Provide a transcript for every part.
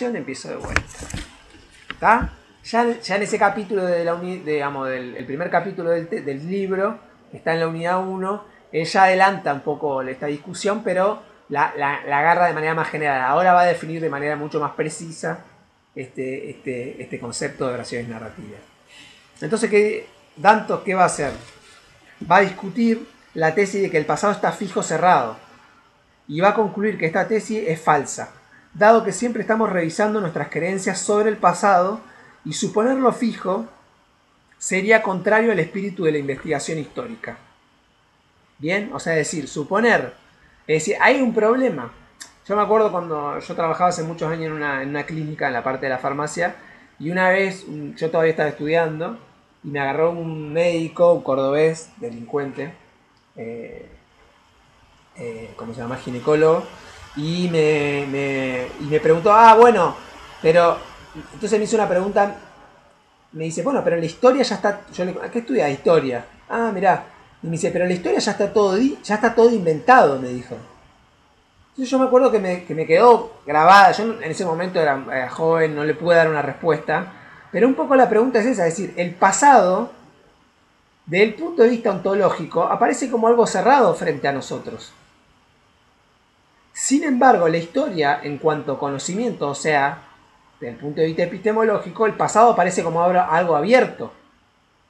Empiezo de vuelta. ¿Está? Ya en ese capítulo de digamos, el primer capítulo del libro, que está en la unidad 1, ella adelanta un poco esta discusión, pero la agarra de manera más general. Ahora va a definir de manera mucho más precisa este concepto de oraciones narrativas. Entonces, Dantos, ¿qué va a hacer? Va a discutir la tesis de que el pasado está fijo, cerrado, y va a concluir que esta tesis es falsa, dado que siempre estamos revisando nuestras creencias sobre el pasado y suponerlo fijo sería contrario al espíritu de la investigación histórica. Bien, o sea, es decir, hay un problema. Yo me acuerdo cuando yo trabajaba hace muchos años en una clínica en la parte de la farmacia, y una vez yo todavía estaba estudiando y me agarró un médico, un cordobés, delincuente, ¿cómo se llama? Ginecólogo, y me preguntó, bueno, pero entonces me hizo una pregunta, me dice, bueno, pero la historia ya está, yo le digo, ¿qué estudia? Historia. Mirá, y me dice, pero la historia ya está todo inventado, me dijo. Entonces yo me acuerdo que me quedó grabada, yo en ese momento era joven, no le pude dar una respuesta, pero un poco la pregunta es esa, es decir, el pasado, desde el punto de vista ontológico, aparece como algo cerrado frente a nosotros. Sin embargo, la historia, en cuanto a conocimiento, o sea, desde el punto de vista epistemológico, el pasado aparece como algo abierto.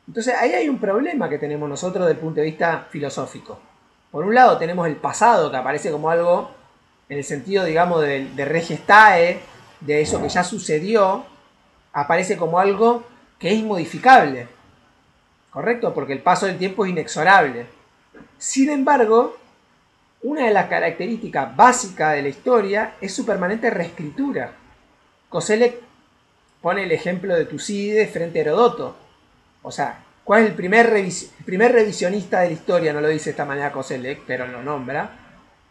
Entonces ahí hay un problema que tenemos nosotros desde el punto de vista filosófico. Por un lado tenemos el pasado, que aparece como algo, en el sentido, digamos, de regestae, de eso que ya sucedió, aparece como algo que es inmodificable. ¿Correcto? Porque el paso del tiempo es inexorable. Sin embargo, una de las características básicas de la historia es su permanente reescritura. Koselleck pone el ejemplo de Tucídides frente a Herodoto. O sea, ¿cuál es el primer revisionista de la historia? No lo dice de esta manera Koselleck, pero lo nombra.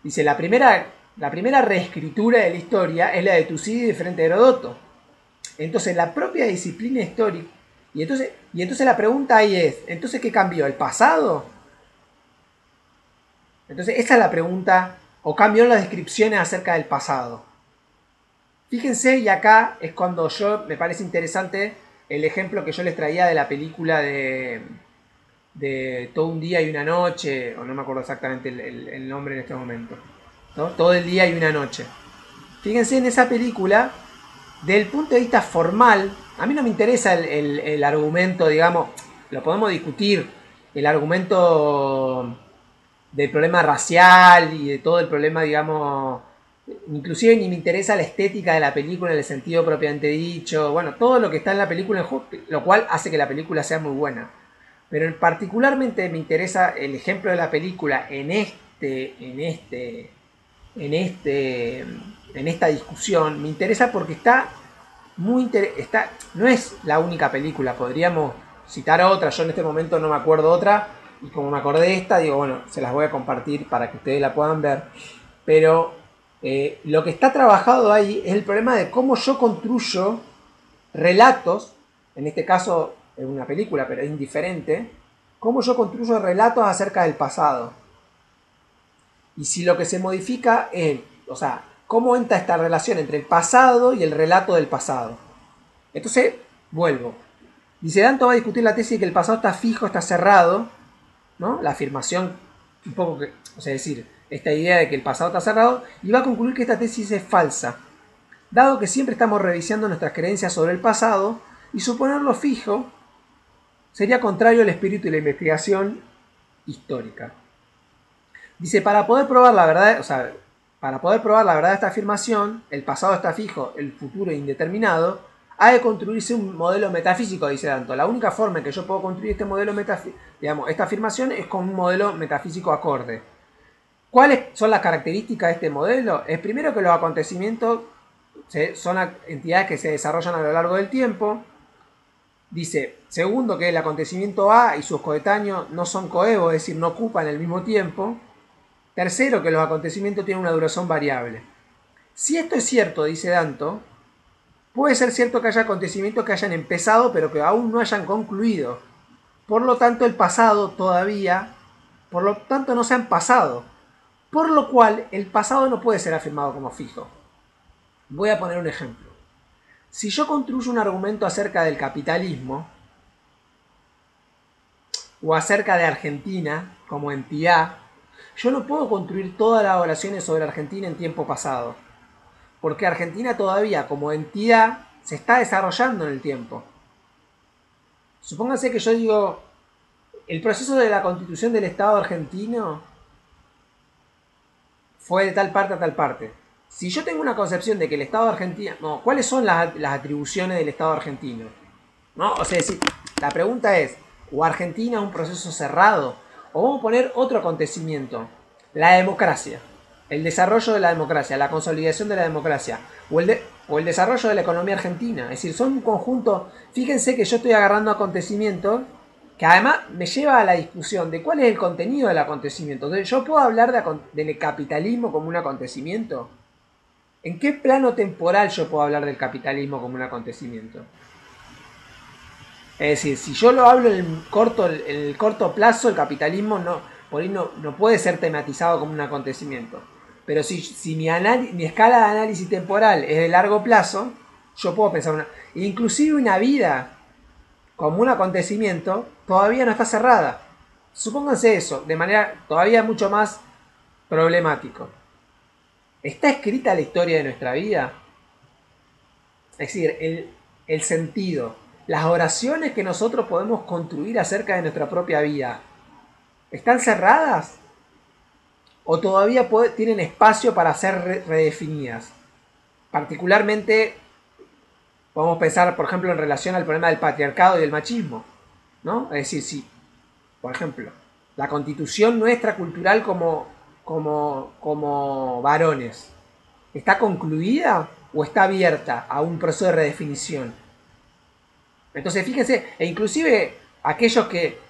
Dice, la primera reescritura de la historia es la de Tucídides frente a Herodoto. Entonces, la propia disciplina histórica. Y entonces la pregunta ahí es, ¿entonces qué cambió? ¿El pasado? Entonces, esa es la pregunta, o cambió las descripciones acerca del pasado. Fíjense, y acá es cuando me parece interesante el ejemplo que yo les traía de la película de Todo un día y una noche, o no me acuerdo exactamente el nombre en este momento, ¿no? Todo el día y una noche. Fíjense en esa película, desde el punto de vista formal, a mí no me interesa el argumento, digamos, lo podemos discutir, el argumento del problema racial y de todo el problema, digamos, inclusive ni me interesa la estética de la película en el sentido propiamente dicho, bueno, todo lo que está en la película, lo cual hace que la película sea muy buena. Pero particularmente me interesa el ejemplo de la película en esta discusión. Me interesa porque está no es la única película, podríamos citar otra, yo en este momento no me acuerdo otra, y como me acordé de esta, digo, bueno, se las voy a compartir para que ustedes la puedan ver. Pero lo que está trabajado ahí es el problema de cómo yo construyo relatos, en este caso es una película, pero es indiferente, cómo yo construyo relatos acerca del pasado. Y si lo que se modifica es, o sea, cómo entra esta relación entre el pasado y el relato del pasado. Entonces, vuelvo. Dice, Danto va a discutir la tesis de que el pasado está fijo, está cerrado, ¿no? La afirmación, un poco que, o sea, es decir, esta idea de que el pasado está cerrado, y va a concluir que esta tesis es falsa, dado que siempre estamos revisando nuestras creencias sobre el pasado, y suponerlo fijo sería contrario al espíritu de la investigación histórica. Dice, para poder probar la verdad de esta afirmación, el pasado está fijo, el futuro indeterminado, ha de construirse un modelo metafísico, dice Danto. La única forma en que yo puedo construir este modelo metafísico, digamos, esta afirmación es con un modelo metafísico acorde. ¿Cuáles son las características de este modelo? Es primero que los acontecimientos son entidades que se desarrollan a lo largo del tiempo. Dice, segundo, que el acontecimiento A y sus coetáneos no son coevos, es decir, no ocupan el mismo tiempo. Tercero, que los acontecimientos tienen una duración variable. Si esto es cierto, dice Danto, puede ser cierto que haya acontecimientos que hayan empezado pero que aún no hayan concluido. Por lo tanto, no se han pasado. Por lo cual, el pasado no puede ser afirmado como fijo. Voy a poner un ejemplo. Si yo construyo un argumento acerca del capitalismo o acerca de Argentina como entidad, yo no puedo construir todas las oraciones sobre Argentina en tiempo pasado, porque Argentina todavía como entidad se está desarrollando en el tiempo. Supónganse que yo digo, el proceso de la constitución del Estado argentino fue de tal parte a tal parte. Si yo tengo una concepción de que el Estado argentino... No, ¿cuáles son las atribuciones del Estado argentino? ¿No? O sea, la pregunta es, ¿o Argentina es un proceso cerrado? O vamos a poner otro acontecimiento. La democracia. El desarrollo de la democracia, la consolidación de la democracia. O el desarrollo de la economía argentina. Es decir, son un conjunto... Fíjense que yo estoy agarrando acontecimientos que además me lleva a la discusión de cuál es el contenido del acontecimiento. Entonces, ¿yo puedo hablar del capitalismo como un acontecimiento? ¿En qué plano temporal yo puedo hablar del capitalismo como un acontecimiento? Es decir, si yo lo hablo en el corto plazo, el capitalismo por ahí no puede ser tematizado como un acontecimiento. Pero si mi escala de análisis temporal es de largo plazo, yo puedo pensar inclusive una vida como un acontecimiento todavía no está cerrada. Supónganse eso, de manera todavía mucho más problemático. ¿Está escrita la historia de nuestra vida? Es decir, el sentido, las oraciones que nosotros podemos construir acerca de nuestra propia vida, ¿están cerradas? ¿O todavía tienen espacio para ser redefinidas? Particularmente, podemos pensar, por ejemplo, en relación al problema del patriarcado y del machismo, ¿no? Es decir, si, por ejemplo, la constitución nuestra cultural como varones, ¿está concluida o está abierta a un proceso de redefinición? Entonces, fíjense, e inclusive aquellos que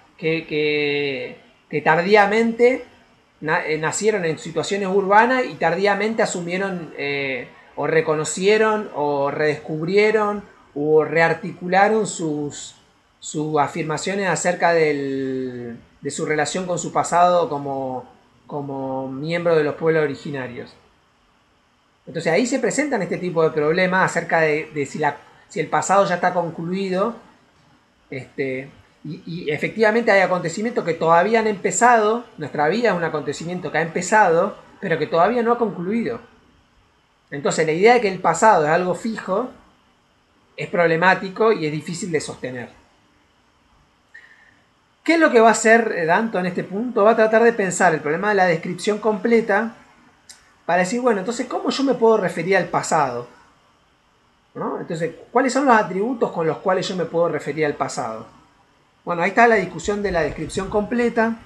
tardíamente nacieron en situaciones urbanas y tardíamente asumieron o reconocieron o redescubrieron o rearticularon sus afirmaciones acerca de su relación con su pasado como miembro de los pueblos originarios. Entonces ahí se presentan este tipo de problemas acerca de si el pasado ya está concluido, y efectivamente hay acontecimientos que todavía han empezado, nuestra vida es un acontecimiento que ha empezado, pero que todavía no ha concluido. Entonces la idea de que el pasado es algo fijo es problemático y es difícil de sostener. ¿Qué es lo que va a hacer Danton en este punto? Va a tratar de pensar el problema de la descripción completa para decir, bueno, entonces, ¿cómo yo me puedo referir al pasado? ¿No? Entonces, ¿cuáles son los atributos con los cuales yo me puedo referir al pasado? Bueno, ahí está la discusión de la descripción completa.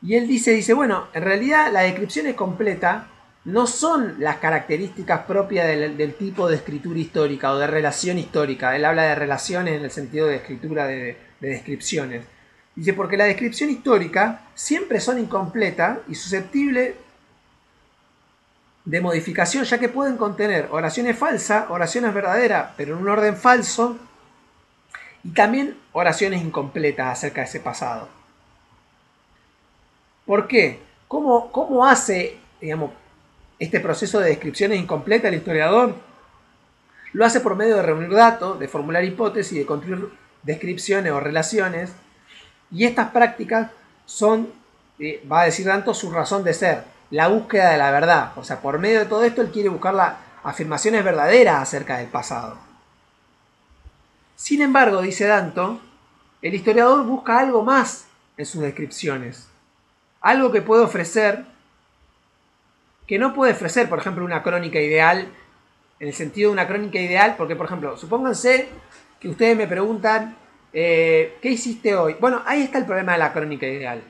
Y él dice, bueno, en realidad la descripción es completa, no son las características propias del tipo de escritura histórica o de relación histórica. Él habla de relaciones en el sentido de escritura de descripciones. Dice, porque la descripción histórica siempre son incompletas y susceptibles de modificación, ya que pueden contener oraciones falsas, oraciones verdaderas, pero en un orden falso, y también oraciones incompletas acerca de ese pasado. ¿Por qué? ¿Cómo hace, digamos, este proceso de descripciones incompleta el historiador? Lo hace por medio de reunir datos, de formular hipótesis, de construir descripciones o relaciones, y estas prácticas son, va a decir Danton, su razón de ser, la búsqueda de la verdad. O sea, por medio de todo esto él quiere buscar las afirmaciones verdaderas acerca del pasado. Sin embargo, dice Danton, el historiador busca algo más en sus descripciones. Algo que puede ofrecer, que no puede ofrecer, por ejemplo, una crónica ideal, en el sentido de una crónica ideal, porque, por ejemplo, supónganse que ustedes me preguntan, ¿qué hiciste hoy? Bueno, ahí está el problema de la crónica ideal.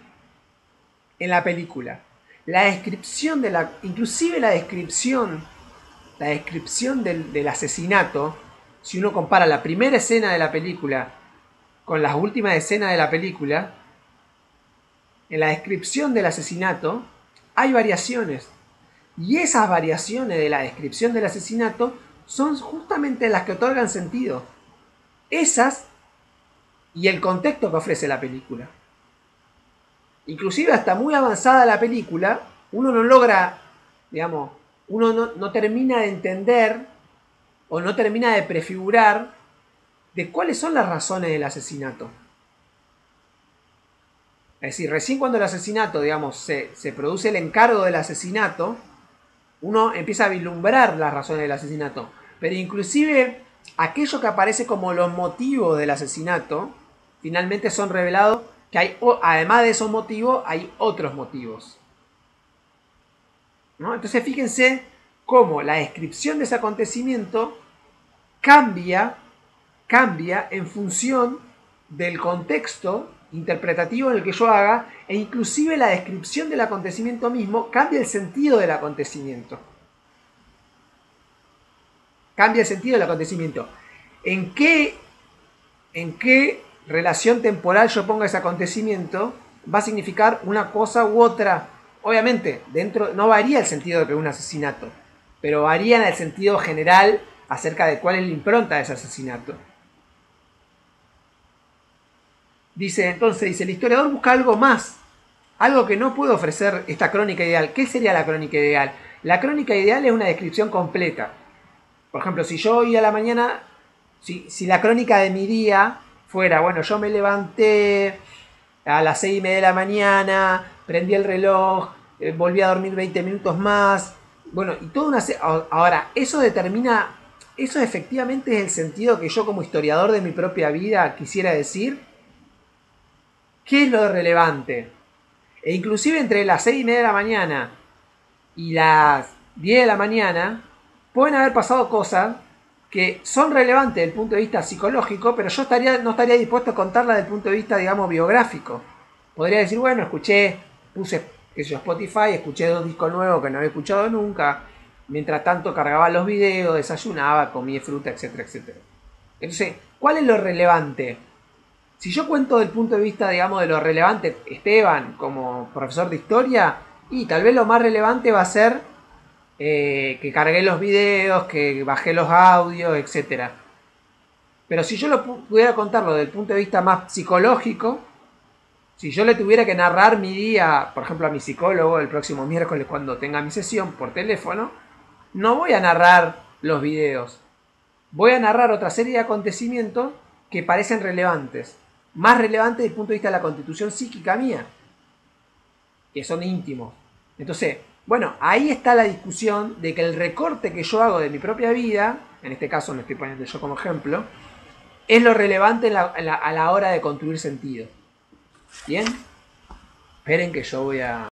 En la película. La descripción inclusive la descripción del asesinato, si uno compara la primera escena de la película con las últimas escenas de la película, en la descripción del asesinato hay variaciones. Y esas variaciones de la descripción del asesinato son justamente las que otorgan sentido. Esas y el contexto que ofrece la película. Inclusive hasta muy avanzada la película, uno no logra, digamos, uno no termina de entender o no termina de prefigurar de cuáles son las razones del asesinato. Es decir, recién cuando el asesinato, digamos, se produce el encargo del asesinato, uno empieza a vislumbrar las razones del asesinato. Pero inclusive aquello que aparece como los motivos del asesinato, finalmente son revelados que hay, además de esos motivos, hay otros motivos. ¿No? Entonces fíjense cómo la descripción de ese acontecimiento cambia en función del contexto interpretativo en el que yo haga, e inclusive la descripción del acontecimiento mismo cambia el sentido del acontecimiento. Cambia el sentido del acontecimiento. ¿En qué relación temporal yo ponga ese acontecimiento? Va a significar una cosa u otra. Obviamente, dentro no varía el sentido de un asesinato, pero varía en el sentido general acerca de cuál es la impronta de ese asesinato. Dice, entonces, el historiador busca algo más, algo que no puede ofrecer esta crónica ideal. ¿Qué sería la crónica ideal? La crónica ideal es una descripción completa. Por ejemplo, si yo hoy a la mañana, si la crónica de mi día fuera, bueno, yo me levanté a las 6:30 de la mañana, prendí el reloj, volví a dormir 20 minutos más, bueno, y toda una... Ahora, eso determina, eso efectivamente es el sentido que yo como historiador de mi propia vida quisiera decir. ¿Qué es lo relevante? E inclusive entre las 6:30 de la mañana y las 10 de la mañana pueden haber pasado cosas que son relevantes desde el punto de vista psicológico, pero yo no estaría dispuesto a contarlas desde el punto de vista, digamos, biográfico. Podría decir, bueno, puse, qué sé yo, Spotify, escuché 2 discos nuevos que no había escuchado nunca, mientras tanto cargaba los videos, desayunaba, comía fruta, etcétera, etcétera. Entonces, ¿cuál es lo relevante? Si yo cuento desde el punto de vista, digamos, de lo relevante, Esteban, como profesor de historia, y tal vez lo más relevante va a ser que cargué los videos, que bajé los audios, etc. Pero si yo pudiera contarlo desde el punto de vista más psicológico, si yo le tuviera que narrar mi día, por ejemplo, a mi psicólogo el próximo miércoles cuando tenga mi sesión por teléfono, no voy a narrar los videos. Voy a narrar otra serie de acontecimientos que parecen relevantes. Más relevantes desde el punto de vista de la constitución psíquica mía, que son íntimos. Entonces, bueno, ahí está la discusión de que el recorte que yo hago de mi propia vida, en este caso me estoy poniendo yo como ejemplo, es lo relevante a la hora de construir sentido. ¿Bien? Esperen que yo voy a...